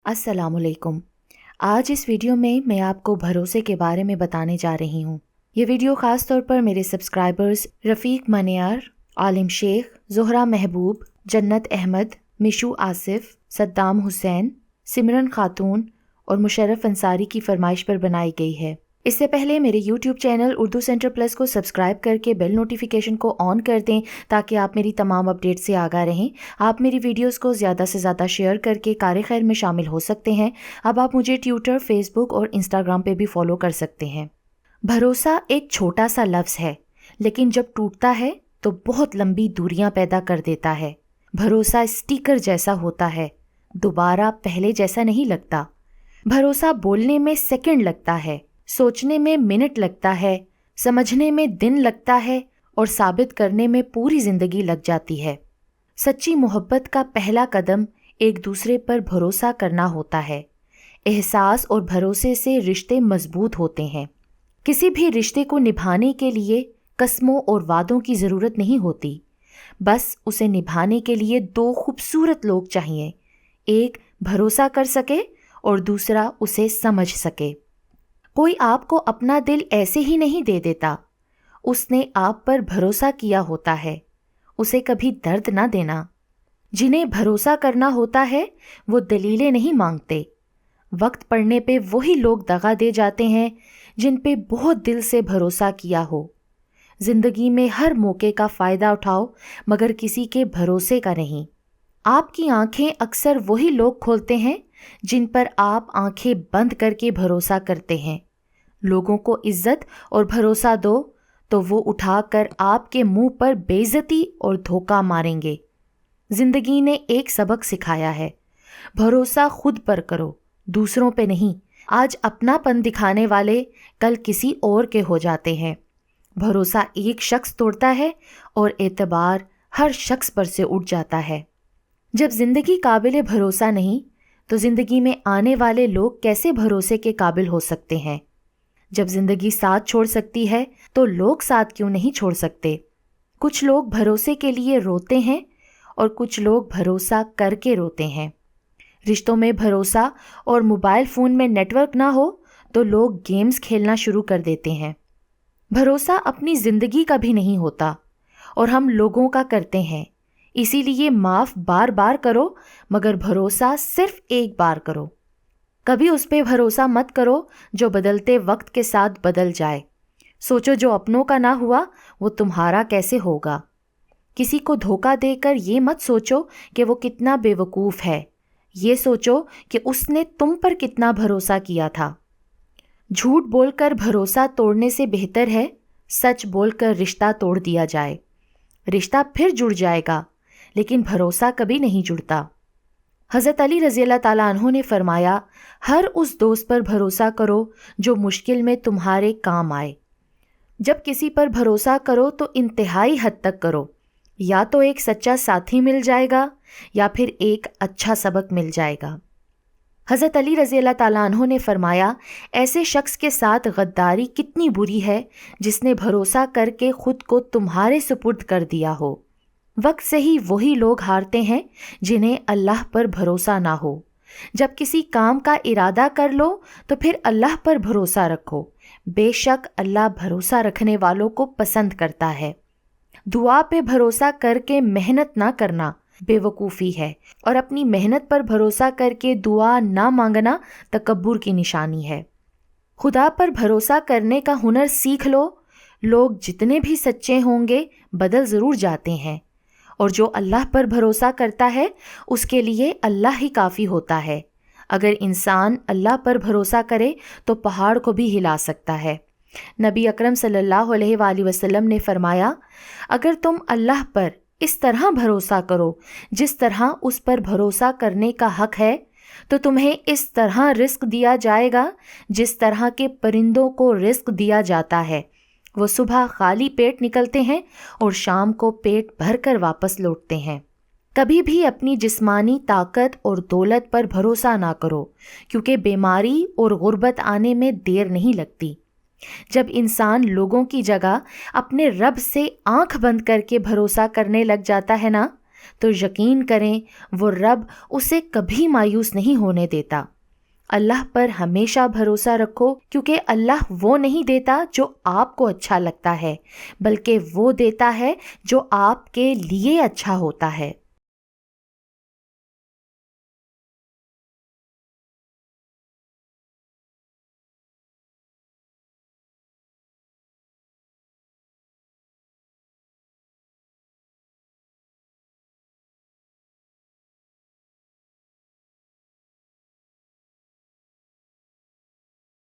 السلام علیکم۔ آج اس ویڈیو میں میں آپ کو بھروسے کے بارے میں بتانے جا رہی ہوں۔ یہ ویڈیو خاص طور پر میرے سبسکرائبرز رفیق منیار، عالم شیخ، زہرہ محبوب، جنت احمد، مشو آصف، صدام حسین، سمرن خاتون اور مشرف انصاری کی فرمائش پر بنائی گئی ہے۔ اس سے پہلے میرے YouTube channel Urdu centre plus کو سبسکرائب کر کے بیل نوٹیفیکیشن کو آن کر دیں تاکہ آپ میری تمام اپڈیٹ سے آگاہ رہیں۔ آپ میری ویڈیوز کو زیادہ سے زیادہ شیئر کر کے کار خیر میں شامل ہو سکتے ہیں۔ اب آپ مجھے ٹویٹر، فیس بک اور انسٹاگرام پہ بھی فالو کر سکتے ہیں۔ بھروسہ ایک چھوٹا سا لفظ ہے، لیکن جب ٹوٹتا ہے تو بہت لمبی دوریاں پیدا کر دیتا ہے۔ بھروسہ اسٹیکر جیسا ہوتا ہے، دوبارہ پہلے جیسا نہیں لگتا۔ بھروسہ بولنے میں سیکنڈ لگتا ہے، سوچنے میں منٹ لگتا ہے، سمجھنے میں دن لگتا ہے اور ثابت کرنے میں پوری زندگی لگ جاتی ہے۔ سچی محبت کا پہلا قدم ایک دوسرے پر بھروسہ کرنا ہوتا ہے۔ احساس اور بھروسے سے رشتے مضبوط ہوتے ہیں۔ کسی بھی رشتے کو نبھانے کے لیے قسموں اور وعدوں کی ضرورت نہیں ہوتی، بس اسے نبھانے کے لیے دو خوبصورت لوگ چاہیے، ایک بھروسہ کر سکے اور دوسرا اسے سمجھ سکے۔ کوئی آپ کو اپنا دل ایسے ہی نہیں دے دیتا، اس نے آپ پر بھروسہ کیا ہوتا ہے، اسے کبھی درد نہ دینا۔ جنہیں بھروسہ کرنا ہوتا ہے وہ دلیلیں نہیں مانگتے۔ وقت پڑنے پہ وہی لوگ دغا دے جاتے ہیں جن پہ بہت دل سے بھروسہ کیا ہو۔ زندگی میں ہر موقع کا فائدہ اٹھاؤ مگر کسی کے بھروسے کا نہیں۔ آپ کی آنکھیں اکثر وہی لوگ کھولتے ہیں جن پر آپ آنکھیں بند کر کے بھروسہ کرتے ہیں۔ لوگوں کو عزت اور بھروسہ دو تو وہ اٹھا کر آپ کے منہ پر بے عزتی اور دھوکہ ماریں گے۔ زندگی نے ایک سبق سکھایا ہے، بھروسہ خود پر کرو، دوسروں پہ نہیں۔ آج اپنا پن دکھانے والے کل کسی اور کے ہو جاتے ہیں۔ بھروسہ ایک شخص توڑتا ہے اور اعتبار ہر شخص پر سے اٹھ جاتا ہے۔ جب زندگی قابل بھروسہ نہیں تو زندگی میں آنے والے لوگ کیسے بھروسے کے قابل ہو سکتے ہیں؟ جب زندگی ساتھ چھوڑ سکتی ہے تو لوگ ساتھ کیوں نہیں چھوڑ سکتے؟ کچھ لوگ بھروسے کے لیے روتے ہیں اور کچھ لوگ بھروسہ کر کے روتے ہیں۔ رشتوں میں بھروسہ اور موبائل فون میں نیٹ ورک نہ ہو تو لوگ گیمز کھیلنا شروع کر دیتے ہیں۔ بھروسہ اپنی زندگی کا بھی نہیں ہوتا اور ہم لوگوں کا کرتے ہیں، اسی لیے معاف بار بار کرو مگر بھروسہ صرف ایک بار کرو۔ کبھی اس پہ بھروسہ مت کرو جو بدلتے وقت کے ساتھ بدل جائے۔ سوچو جو اپنوں کا نہ ہوا وہ تمہارا کیسے ہوگا۔ کسی کو دھوکہ دے کر یہ مت سوچو کہ وہ کتنا بے وقوف ہے، یہ سوچو کہ اس نے تم پر کتنا بھروسہ کیا تھا۔ جھوٹ بول کر بھروسہ توڑنے سے بہتر ہے سچ بول کر رشتہ توڑ دیا جائے۔ رشتہ پھر جڑ جائے گا لیکن بھروسہ کبھی نہیں جڑتا۔ حضرت علی رضی اللہ تعالیٰ عنہ نے فرمایا، ہر اس دوست پر بھروسہ کرو جو مشکل میں تمہارے کام آئے۔ جب کسی پر بھروسہ کرو تو انتہائی حد تک کرو، یا تو ایک سچا ساتھی مل جائے گا یا پھر ایک اچھا سبق مل جائے گا۔ حضرت علی رضی اللہ تعالیٰ عنہ نے فرمایا، ایسے شخص کے ساتھ غداری کتنی بری ہے جس نے بھروسہ کر کے خود کو تمہارے سپرد کر دیا ہو۔ وقت سے ہی وہی لوگ ہارتے ہیں جنہیں اللہ پر بھروسہ نہ ہو۔ جب کسی کام کا ارادہ کر لو تو پھر اللہ پر بھروسہ رکھو، بے شک اللہ بھروسہ رکھنے والوں کو پسند کرتا ہے۔ دعا پہ بھروسہ کر کے محنت نہ کرنا بے وقوفی ہے، اور اپنی محنت پر بھروسہ کر کے دعا نہ مانگنا تکبر کی نشانی ہے۔ خدا پر بھروسہ کرنے کا ہنر سیکھ لو۔ لوگ جتنے بھی سچے ہوں گے بدل ضرور جاتے ہیں، اور جو اللہ پر بھروسہ کرتا ہے اس کے لیے اللہ ہی کافی ہوتا ہے۔ اگر انسان اللہ پر بھروسہ کرے تو پہاڑ کو بھی ہلا سکتا ہے۔ نبی اکرم صلی اللہ علیہ وآلہ وسلم نے فرمایا، اگر تم اللہ پر اس طرح بھروسہ کرو جس طرح اس پر بھروسہ کرنے کا حق ہے تو تمہیں اس طرح رزق دیا جائے گا جس طرح کے پرندوں کو رزق دیا جاتا ہے۔ وہ صبح خالی پیٹ نکلتے ہیں اور شام کو پیٹ بھر کر واپس لوٹتے ہیں۔ کبھی بھی اپنی جسمانی طاقت اور دولت پر بھروسہ نہ کرو، کیونکہ بیماری اور غربت آنے میں دیر نہیں لگتی۔ جب انسان لوگوں کی جگہ اپنے رب سے آنکھ بند کر کے بھروسہ کرنے لگ جاتا ہے نا، تو یقین کریں وہ رب اسے کبھی مایوس نہیں ہونے دیتا۔ اللہ پر ہمیشہ بھروسہ رکھو، کیونکہ اللہ وہ نہیں دیتا جو آپ کو اچھا لگتا ہے، بلکہ وہ دیتا ہے جو آپ کے لیے اچھا ہوتا ہے۔